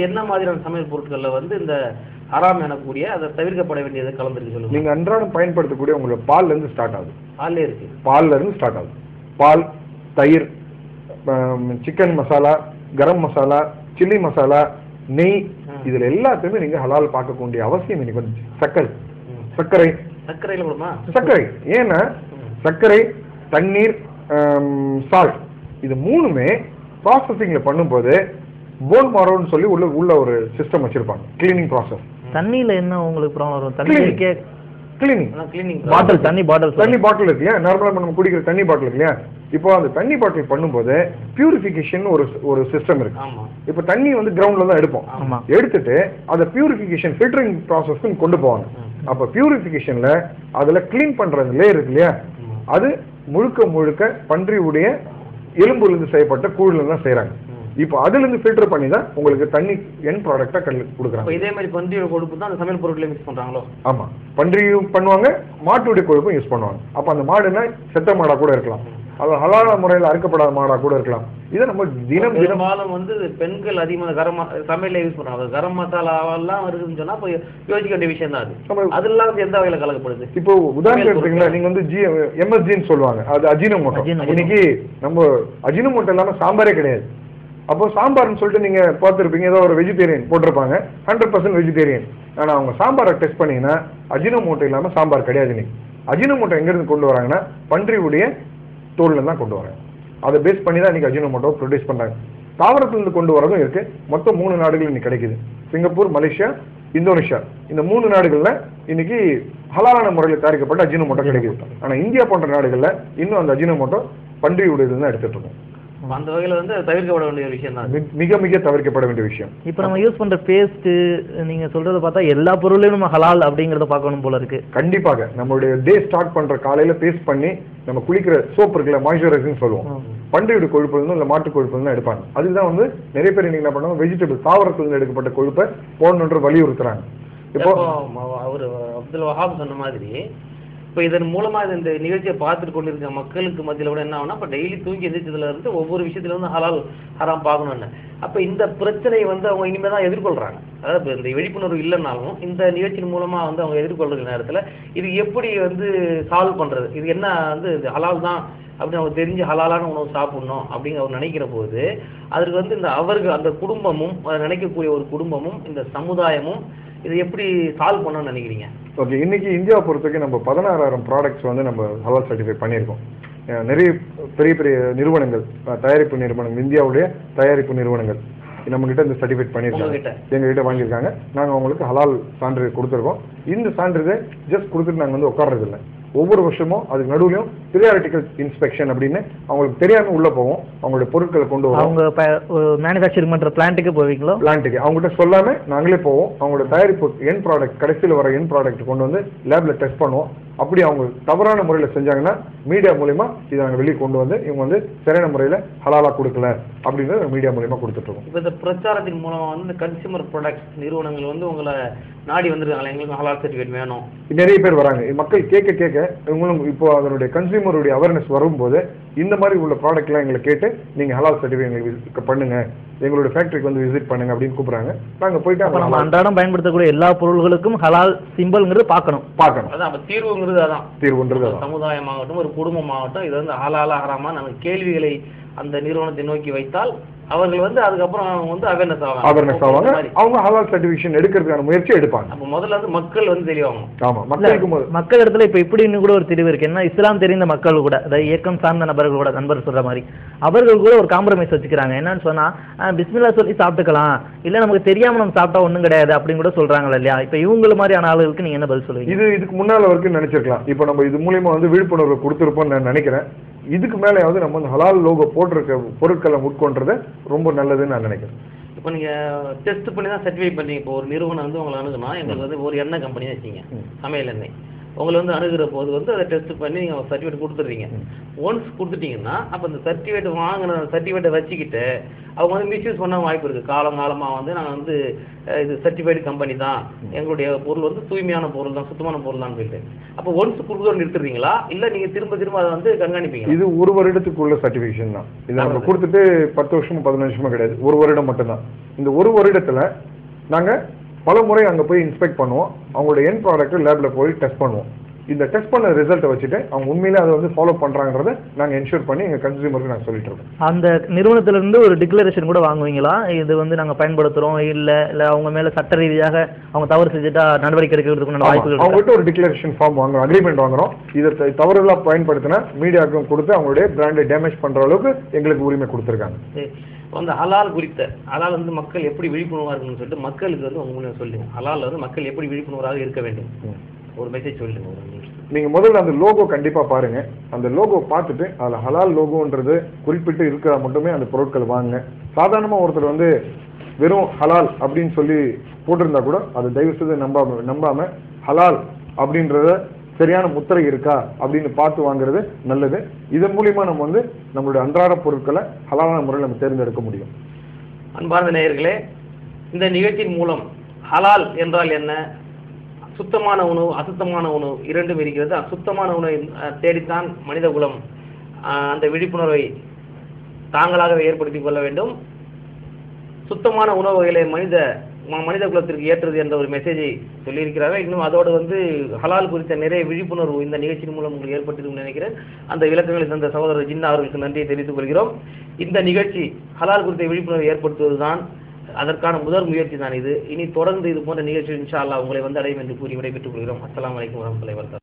என்ன மாதிரியான சமையல் பொருட்கள்ல வந்து இந்த ஹராம் எனக்கூடிய அதை தவிர்க்கப்பட வேண்டியது கலந்துருக்கு சொல்லுங்க. நீங்க அன்றாடம் பயன்படுத்தக்கூடிய உங்களுக்கு பால்ல இருந்து ஸ்டார்ட் ஆகுது. பால்லே இருக்கு. பால்ல இருந்து ஸ்டார்ட் ஆகுது. பால், தயிர், சிக்கன் மசாலா, கரம் மசாலா, சில்லி மசாலா, நெய், இதுல எல்லாத்தையுமே நீங்க ஹலால் பார்க்கக்கூடிய அவசியம் இன்னைக்கு வந்து சர்க்கரையில கூடமா சர்க்கரை. ஏன்னா சர்க்கரை, தண்ணீர், சால்ட் இது மூணுமே ப்ராசஸிங்ல பண்ணும்போது போன் மாரோன்னு சொல்லி உள்ள ஒரு சிஸ்டம் வச்சிருப்பாங்க, கிளீனிங் ப்ராசஸ். தண்ணியில என்ன உங்களுக்கு ப்ராப்ளம் வரும்? கிளீனிங் பாட்டில், தண்ணி பாட்டில் இருக்கு இல்லையா, நார்மலா நம்ம குடிக்கிற தண்ணி பாட்டில் இருக்கு இல்லையா, இப்போ அந்த தண்ணி பாட்டில் பண்ணும்போது பியூரிஃபிகேஷன் ஒரு சிஸ்டம் இருக்கு. இப்போ தண்ணி வந்து கிரவுண்ட்ல தான் எடுப்போம், எடுத்துட்டு அதை பியூரிஃபிகேஷன் ஃபில்டரிங் ப்ராசஸ்க்கு கொண்டு போவாங்க. அப்ப பியூரிஃபிகேஷன்ல அதுல கிளீன் பண்ற லேயர் இருக்கு இல்லையா, அது முழுக்க பன்றியுடைய எலும்புல இருந்து செய்யப்பட்ட கூழ்ல தான் செய்யறாங்க. இப்போ அதுல இருந்து ஃபில்டர் பண்ணி தான் உங்களுக்கு தண்ணி என் ப்ராடக்டா கொடுக்குறாங்க. இதே மாதிரி பன்றியோட கொழுப்பு தான் அந்த சமையல் பொருட்களை மிக்ஸ் பண்றாங்களோ? ஆமா, பன்றியும் பண்ணுவாங்க, மாட்டுடைய கொழுப்பும் யூஸ் பண்ணுவாங்க. அப்ப அந்த மாடுனா செத்த மாடா கூட இருக்கலாம், அது ஹலால முறையில் அறுக்கப்படாத மாடா கூட இருக்கலாம். இதை நம்ம தினமாலும் வந்து பெண்கள் அதிகமாக சமையல யூஸ் பண்றாங்க. கரம் மசாலாவெல்லாம் இருக்குதுன்னு சொன்னா யோசிக்க வேண்டிய விஷயம் தான் அது. அதெல்லாம் எந்த வகையில கலக்கப்படுது? இப்போ உதாரணம் எடுத்தீங்களா, நீங்க வந்து MSGன்னு சொல்லுவாங்க, அது அஜினோமோட்டோ. இன்னைக்கு நம்ம அஜினோமோட்டோ இல்லாம சாம்பாரே கிடையாது. அப்போ சாம்பார்னு சொல்லிட்டு நீங்க பார்த்துருப்பீங்க, ஏதோ ஒரு வெஜிடேரியன் போட்டிருப்பாங்க, 100% வெஜிடேரியன். ஆனா அவங்க சாம்பாரை டெஸ்ட் பண்ணீங்கன்னா அஜினோமோட்டோ இல்லாம சாம்பார் கிடையாது. இன்னைக்கு அஜினோமோட்டோ எங்க இருந்து கொண்டு வராங்கன்னா பன்றியுடைய தோல்ல தான் கொண்டு வராங்க. அதை பேஸ் பண்ணி தான் இன்னைக்கு அஜினோமோட்டோ ப்ரொடியூஸ் பண்றாங்க. தாவரத்திலிருந்து கொண்டு வரதும் இருக்கு. மொத்தம் 3 நாடுகள் இன்னைக்கு கிடைக்குது, சிங்கப்பூர், மலேசியா, இந்தோனேஷியா. இந்த 3 நாடுகள்ல இன்னைக்கு ஹலாலான முறையில் தயாரிக்கப்பட்ட அஜினோமோட்டோ கிடைக்குது. ஆனா இந்தியா போன்ற நாடுகள்ல இன்னும் அந்த அஜினோமோட்டோ பன்றியுடைய தான் எடுத்துட்டு இருக்கோம். அந்த வகையில வந்து தவிர்க்கப்பட வேண்டிய விஷயம் தான், மிக தவிர்க்கப்பட வேண்டிய விஷயம். இப்போ நம்ம யூஸ் பண்ற பேஸ்ட், நீங்க சொல்றத பார்த்தா எல்லா பொருளையும் நம்ம ஹலால் அப்படிங்கறத பார்க்கணும் போல இருக்கு. கண்டிப்பாக நம்மளுடைய டே ஸ்டார்ட் பண்ற காலையில பேஸ்ட் பண்ணி நம்ம குளிக்கிற சோப் இருக்குல்ல, மாய்ஸ்சரைசிங் சொல்லுவோம், பன்றியோட கொழுப்பு இருந்தும் இல்ல மாட்டு கொழுப்பு இருந்தா எடுப்பாங்க. அதுதான் வந்து நிறைய பேர் இன்னைக்கு என்ன பண்ணுவாங்க, வெஜிடபிள் தாவரத்திலிருந்து எடுக்கப்பட்ட கொழுப்பை போடணுன்ற வலியுறுத்துறாங்க. இப்போ அவரு அப்துல் வஹாப் சொன்ன மாதிரி இப்போ இதன் மூலமா இந்த நிகழ்ச்சியை பார்த்துட்டு கொண்டிருக்க மக்களுக்கு மத்தியில் கூட என்ன ஆகுனா, இப்போ டெய்லி தூங்கி எந்திரிச்சதுல இருந்து ஒவ்வொரு விஷயத்துல வந்து ஹலால் ஹராம் பார்க்கணும்னு. அப்போ இந்த பிரச்சனையை வந்து அவங்க இனிமேல் தான் எதிர்கொள்றாங்க. அதாவது இந்த விழிப்புணர்வு இல்லைன்னாலும் இந்த நிகழ்ச்சியின் மூலமா வந்து அவங்க எதிர்கொள்ற நேரத்தில் இது எப்படி வந்து சால்வ் பண்றது, இது என்ன வந்து இது ஹலால் தான் அப்படின்னு அவங்க தெரிஞ்சு ஹலாலான உணவு சாப்பிடணும் அப்படின்னு அவர் நினைக்கிற போது அதற்கு வந்து இந்த அவர்கள் அந்த குடும்பமும் அதை நினைக்கக்கூடிய ஒரு குடும்பமும் இந்த சமுதாயமும் இதை எப்படி சால்வ் பண்ணணும்னு நினைக்கிறீங்க? ஓகே, இன்னைக்கு இந்தியாவை பொறுத்தவரைக்கும் நம்ம 16,000 ப்ராடக்ட்ஸ் வந்து நம்ம ஹலால் சர்டிஃபை பண்ணியிருக்கோம். நிறைய பெரிய நிறுவனங்கள், தயாரிப்பு நிறுவனங்கள், இந்தியாவுடைய தயாரிப்பு நிறுவனங்கள் நம்ம கிட்ட இந்த சர்டிஃபிகேட் பண்ணியிருக்காங்க, எங்ககிட்ட வாங்கியிருக்காங்க. நாங்கள் அவங்களுக்கு ஹலால் சான்றிதழ் கொடுத்துருக்கோம். இந்த சான்றிதழ் ஜஸ்ட் கொடுத்துட்டு நாங்கள் வந்து உட்கார்றது இல்லை. ஒவ்வொரு வருஷமும் அதுக்கு நடுவுலையும் பீரியாடிக்கல் இன்ஸ்பெக்ஷன் அப்படின்னு அவங்களுக்கு தெரியாம உள்ள போவோம். அவங்களுடைய பொருட்களை கொண்டு வரும். அவங்க மேனுஃபேக்சரிங் பண்ற பிளான்ட்டுக்கு போவீங்களோ? பிளான்ட்டுக்கு அவங்ககிட்ட சொல்லாம நாங்களே போவோம். அவங்களோட தயாரிப்பு என் ப்ராடக்ட், கடைசியில் வர என் ப்ராடக்ட் கொண்டு வந்து லேப்ல டெஸ்ட் பண்ணுவோம். அப்படி அவங்க தவறான முறையில் செஞ்சாங்கன்னா மீடியா மூலியமா இதை நாங்கள் வெளியே கொண்டு வந்து இவங்க வந்து சரியான முறையில் ஹலாலா கொடுக்கல அப்படின்றத மீடியா மூலியமா கொடுத்துட்டு இருக்கோம். இப்போ இந்த பிரச்சாரத்தின் மூலமா வந்து கன்சியூமர் ப்ராடக்ட்ஸ் நிறுவனங்கள் வந்து உங்களை நாடி வந்துருக்காங்களா, எங்களுக்கு ஹலால் சர்டிஃபிகேட் வேணும்? நிறைய பேர் வராங்க. மக்கள் கேட்க இவங்களும் இப்போ அதனுடைய கன்சியூமருடைய அவேர்னஸ் வரும்போது இந்த மாதிரி உள்ள ப்ராடக்ட்லாம் எங்களை கேட்டு நீங்க ஹலால் சர்டிஃபிகேட் எங்களுக்கு பண்ணுங்க, எங்களுடைய ஃபேக்டரிக்கு வந்து விசிட் பண்ணுங்க அப்படின்னு கூப்பிடுறாங்க. நாங்க போயிட்டு நம்ம அன்றாடம் பயன்படுத்தக்கூடிய எல்லா பொருள்களுக்கும் ஹலால் சிம்பிள்ங்கிறது பார்க்கணும். அதான் தீர்வுங்கிறது, அதான் தீர்வுன்றது. சமுதாயமாகட்டும் ஒரு குடும்பமாகட்டும் இது வந்து ஹலாலா ஹராமா நம்ம கேள்விகளை அந்த நிறுவனத்தை நோக்கி வைத்தால் அவர்கள் வந்து அதுக்கப்புறம் அவங்க வந்து அவேர்னஸ் ஆவாங்க. அவங்க ஹலால் சர்டிஃபிகேஷன் எடுக்கிறதுக்கான முயற்சி எடுப்பாங்க. அப்ப முதல்ல வந்து மக்கள் வந்து தெளிவாங்க. ஆமா, மக்கள் இடத்துல இப்ப இப்படின்னு கூட ஒரு தெளிவு இருக்கு. என்ன, இஸ்லாம் தெரிந்த மக்கள் கூட, அதாவது இயக்கம் சார்ந்த நபர்கள் கூட, நண்பர் சொல்ற மாதிரி அவர்கள் கூட ஒரு காம்ப்ரமைஸ் வச்சுக்கிறாங்க. என்னன்னு சொன்னா பிஸ்மில்லா சொல்லி சாப்பிட்டுக்கலாம், இல்ல நமக்கு தெரியாம நம்ம சாப்பிட்டா ஒண்ணும் கிடையாது அப்படின்னு கூட சொல்றாங்க இல்லையா? இப்ப இவங்கள மாதிரியான ஆளுகளுக்கு நீங்க என்ன பதில் சொல்லுவீங்க? இதுக்கு முன்னால வரைக்கும் நினைச்சிருக்கலாம். இப்ப நம்ம இது மூலியமா வந்து விழிப்புணர்வு கொடுத்திருப்போம்னு நான் நினைக்கிறேன். இதுக்கு மேலேயாவது நம்ம வந்து ஹலால் லோகோ போட்டிருக்க பொருட்களை உட்கொண்டது ரொம்ப நல்லதுன்னு நான் நினைக்கிறேன். இப்போ நீங்க டெஸ்ட் பண்ணி தான் சர்டிஃபை பண்ணீங்க. இப்போ ஒரு நிறுவனம் வந்து உங்களை அணுகுனா, எங்களுக்கு வந்து ஒரு எண்ணெய் கம்பெனி வச்சிங்க, சமையல் எண்ணெய். உங்களை வந்து அணுகிற போது வந்து அதை டெஸ்ட் பண்ணி நீங்கள் சர்டிஃபிகேட் கொடுத்துட்றீங்க. ஒன்ஸ் கொடுத்துட்டீங்கன்னா அப்போ அந்த சர்டிஃபிகேட் வாங்கின சர்டிஃபிகேட்டை வச்சுக்கிட்டு அவங்க வந்து மிஸ்யூஸ் பண்ண வாய்ப்பு இருக்குது. காலமாக வந்து நாங்கள் வந்து இது சர்டிஃபைடு கம்பெனி தான், எங்களுடைய பொருள் வந்து தூய்மையான பொருள் தான், சுத்தமான பொருள் தான் சொல்லிட்டு அப்போ ஒன்ஸ் கொடுக்குறோம் நிறுத்துறீங்களா இல்லை நீங்கள் திரும்ப அதை வந்து கண்காணிப்பீங்க? இது 1 வருடத்துக்குள்ள சர்டிஃபிகேஷன் தான். இது நம்ம கொடுத்துட்டு 10 வருஷமும் 15 வருஷமும் கிடையாது, 1 வருடம் மட்டும்தான். இந்த 1 வருடத்துல நாங்க பல முறை அங்க போய் இன்ஸ்பெக்ட் பண்ணுவோம். அவங்களோட எண்ட் ப்ராடக்ட் லேப்ல போய் டெஸ்ட் பண்ணுவோம். இந்த டெஸ்ட் பண்ண ரிசல்ட்டை வச்சுட்டு அவங்க உண்மையிலே அதை வந்து ஃபாலோ பண்றாங்கறத நாங்க என்ஷூர் பண்ணி எங்க கன்சியூமருக்கு நாங்க சொல்லிட்டு இருக்கோம். அந்த நிறுவனத்துல இருந்து ஒரு டிக்ளரேஷன் கூட வாங்குவீங்களா? இது வந்து நாங்க பயன்படுத்துறோம் இல்ல அவங்க மேல சட்ட ரீதியாக அவங்க தவறு செஞ்சுட்டா நடவடிக்கை எடுக்கிறதுக்கு வாய்ப்புகள்? அவங்க கிட்ட ஒரு டிக்ளரேஷன் ஃபார்ம் வாங்குறோம், அக்ரிமெண்ட் வாங்குறோம். இதை தவறுதலா பயன்படுத்தினா மீடியாவுக்கும் கொடுத்து அவங்களுடைய பிராண்டை டேமேஜ் பண்ற அளவுக்கு எங்களுக்கு உரிமை கொடுத்துருக்காங்க. அந்த ஹலால் குறித்த ஹலால் வந்து மக்கள் எப்படி விழிப்புணர்வாக இருக்கணும்னு சொல்லிட்டு மக்களுக்கு வந்து உங்க மூலம் சொல்லுங்க. ஹலால் வந்து மக்கள் எப்படி விழிப்புணர்வாக இருக்க வேண்டும் ஒரு மெசேஜ் சொல்லுங்க. நீங்க முதல்ல அந்த லோகோ கண்டிப்பா பாருங்க. அந்த லோகோ பார்த்துட்டு அதுல ஹலால் லோகோன்றது குறிப்பிட்டு இருக்கிற மட்டுமே அந்த பொருட்கள் வாங்குங்க. சாதாரணமா ஒருத்தர் வந்து வெறும் ஹலால் அப்படின்னு சொல்லி போட்டிருந்தா கூட அதை தயவு செய்து நம்பாம ஹலால் அப்படின்றத சரியான முத்திரை இருக்கா அப்படின்னு பார்த்து வாங்குறது நல்லது. இதன் மூலியமா நம்ம வந்து நம்மளுடைய அன்றாட பொருட்களை ஹலாலான முறையில் நம்ம தேர்ந்தெடுக்க முடியும். அன்பார்ந்த நேயர்களே, இந்த நிகழ்ச்சியின் மூலம் ஹலால் என்றால் என்ன, சுத்தமான உணவு அசுத்தமான உணவு இரண்டும் இருக்கிறது. அசுத்தமான உணவை தேடித்தான் மனித குலம் அந்த விழிப்புணர்வை தாங்களாகவே ஏற்படுத்திக் கொள்ள வேண்டும். சுத்தமான உணவு வகைகளை மனித குலத்திற்கு ஏற்றது என்ற ஒரு மெசேஜை சொல்லியிருக்கிறார்கள். இன்னும் அதோடு வந்து ஹலால் குறித்த நிறைய விழிப்புணர்வு இந்த நிகழ்ச்சியின் மூலம் உங்களுக்கு ஏற்பட்டிருக்கும் நினைக்கிறேன். அந்த விளக்கங்களை தந்த சகோதரர் ஜின்னா அவர்களுக்கு நன்றியை தெரிவித்துக் கொள்கிறோம். இந்த நிகழ்ச்சி ஹலால் குறித்த விழிப்புணர்வு ஏற்படுத்துவதுதான், அதற்கான முதல் முயற்சி தான் இது. இனி தொடர்ந்து இது போன்ற நிகழ்ச்சி இன்ஷா அல்லாஹ் உங்களை வந்து அடையும் என்று கூறி விடைபெற்றுக் கொள்கிறோம். அஸ்ஸலாமு அலைக்கும் வரஹ்மத்துல்லாஹி வபரகாத்துஹு.